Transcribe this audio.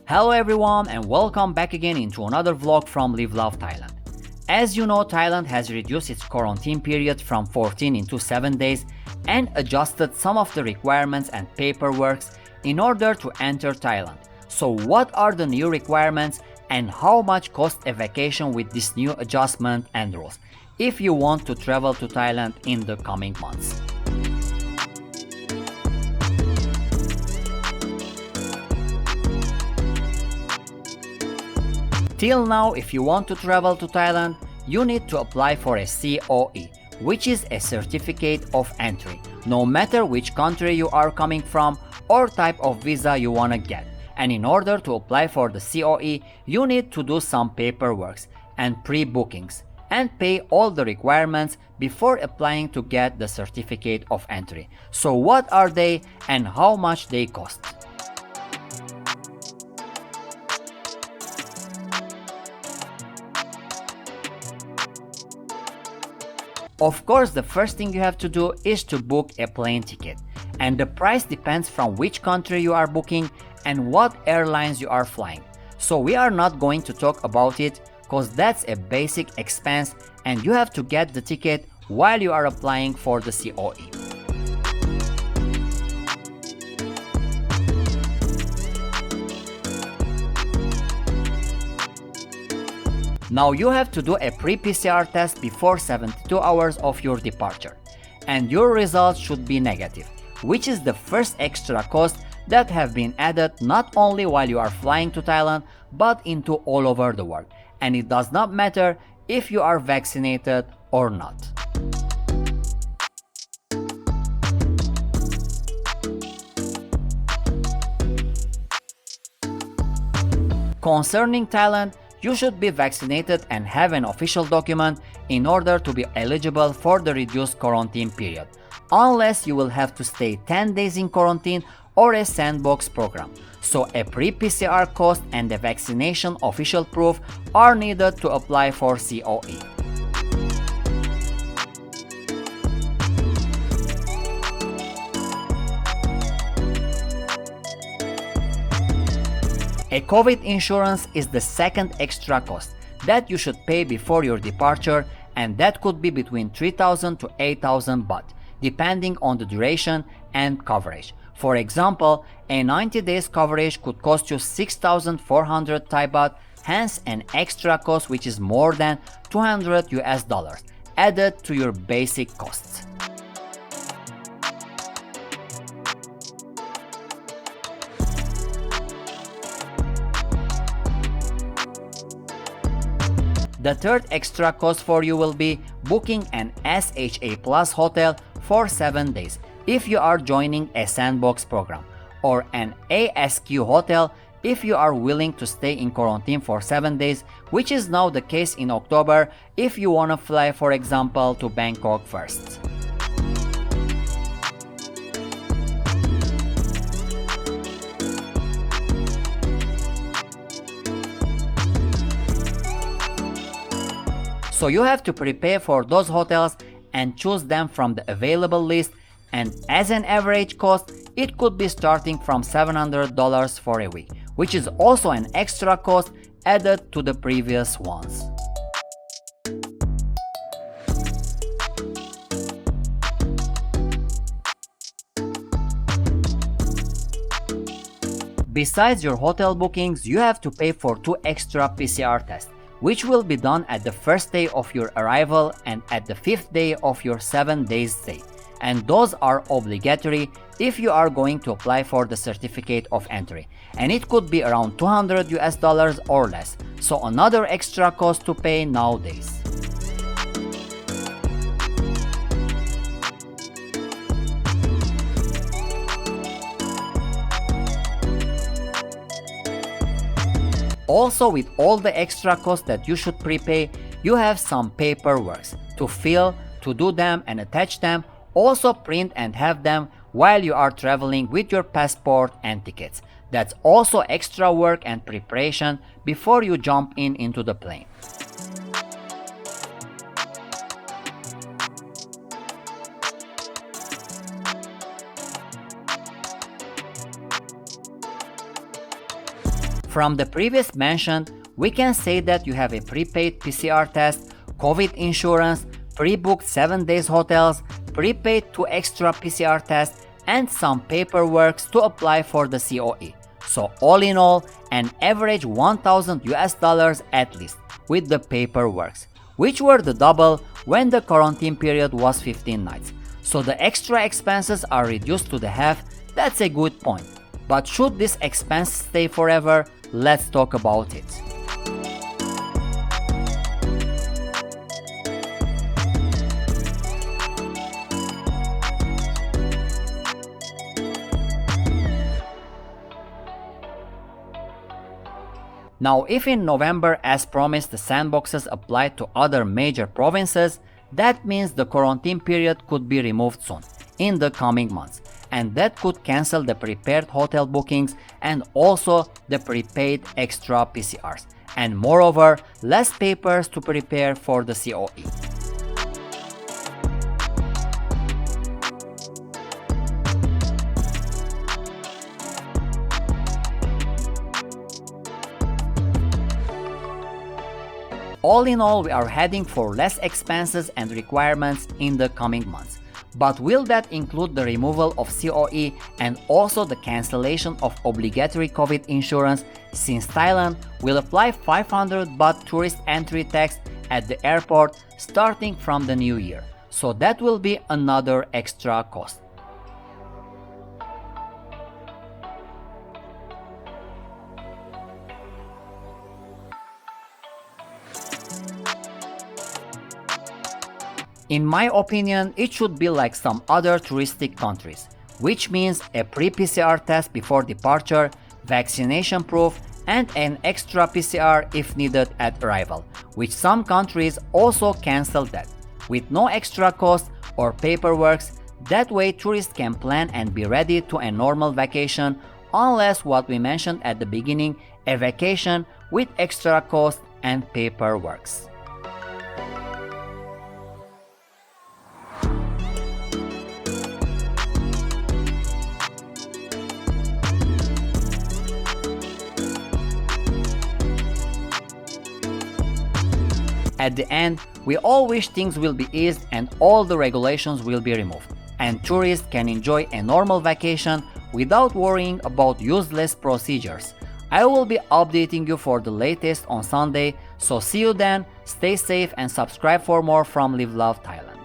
Hello everyone and welcome back again into another vlog from Love Thailand. As you know, Thailand has reduced its quarantine period from 14 into 7 days and adjusted some of the requirements and paperwork in order to enter Thailand. So what are the new requirements and how much costs a vacation with this new adjustment and rules if you want to travel to Thailand in the coming months? Till now, if you want to travel to Thailand, you need to apply for a COE, which is a certificate of entry, no matter which country you are coming from or type of visa you want to get. And in order to apply for the COE, you need to do some paperwork and pre-bookings and pay all the requirements before applying to get the certificate of entry. So what are they and how much they cost? Of course, the first thing you have to do is to book a plane ticket, and the price depends from which country you are booking and what airlines you are flying. So we are not going to talk about it because that's a basic expense and you have to get the ticket while you are applying for the COE. Now you have to do a pre-PCR test before 72 hours of your departure, and your results should be negative, which is the first extra cost that have been added not only while you are flying to Thailand, but into all over the world, and it does not matter if you are vaccinated or not. Concerning Thailand, you should be vaccinated and have an official document in order to be eligible for the reduced quarantine period, unless you will have to stay 10 days in quarantine or a sandbox program. So a pre-PCR cost and a vaccination official proof are needed to apply for COE. A COVID insurance is the second extra cost that you should pay before your departure, and that could be between 3,000 to 8,000 baht, depending on the duration and coverage. For example, a 90 days coverage could cost you 6,400 Thai baht, hence an extra cost which is more than $200 added to your basic costs. The third extra cost for you will be booking an SHA Plus hotel for 7 days if you are joining a sandbox program, or an ASQ hotel if you are willing to stay in quarantine for 7 days, which is now the case in October if you want to fly, for example, to Bangkok first. So you have to prepare for those hotels and choose them from the available list, and as an average cost, it could be starting from $700 for a week, which is also an extra cost added to the previous ones. Besides your hotel bookings, you have to pay for 2 extra PCR tests, which will be done at the first day of your arrival and at the 5th day of your 7 days stay. And those are obligatory if you are going to apply for the certificate of entry. And it could be around $200 or less. So another extra cost to pay nowadays. Also, with all the extra costs that you should prepay, you have some paperwork to fill, to do them and attach them, also print and have them while you are traveling with your passport and tickets. That's also extra work and preparation before you jump into the plane. From the previous mentioned, we can say that you have a prepaid PCR test, COVID insurance, pre-booked 7 days hotels, prepaid 2 extra PCR tests, and some paperwork to apply for the COE. So all in all, an average $1,000 at least with the paperwork, which were the double when the quarantine period was 15 nights. So the extra expenses are reduced to the half. That's a good point. But should this expense stay forever? Let's talk about it. Now, if in November, as promised, the sandboxes apply to other major provinces, that means the quarantine period could be removed soon, in the coming months, and that could cancel the prepared hotel bookings and also the prepaid extra PCRs, and moreover, less papers to prepare for the COE. All in all, we are heading for less expenses and requirements in the coming months. But will that include the removal of COE and also the cancellation of obligatory COVID insurance, since Thailand will apply 500 baht tourist entry tax at the airport starting from the new year? So that will be another extra cost. In my opinion, it should be like some other touristic countries, which means a pre-PCR test before departure, vaccination proof, and an extra PCR if needed at arrival, which some countries also cancel that, with no extra cost or paperwork. That way tourists can plan and be ready to a normal vacation, unless what we mentioned at the beginning, a vacation with extra cost and paperwork. At the end, we all wish things will be eased and all the regulations will be removed, and tourists can enjoy a normal vacation without worrying about useless procedures. I will be updating you for the latest on Sunday, so see you then, stay safe and subscribe for more from Live Love Thailand.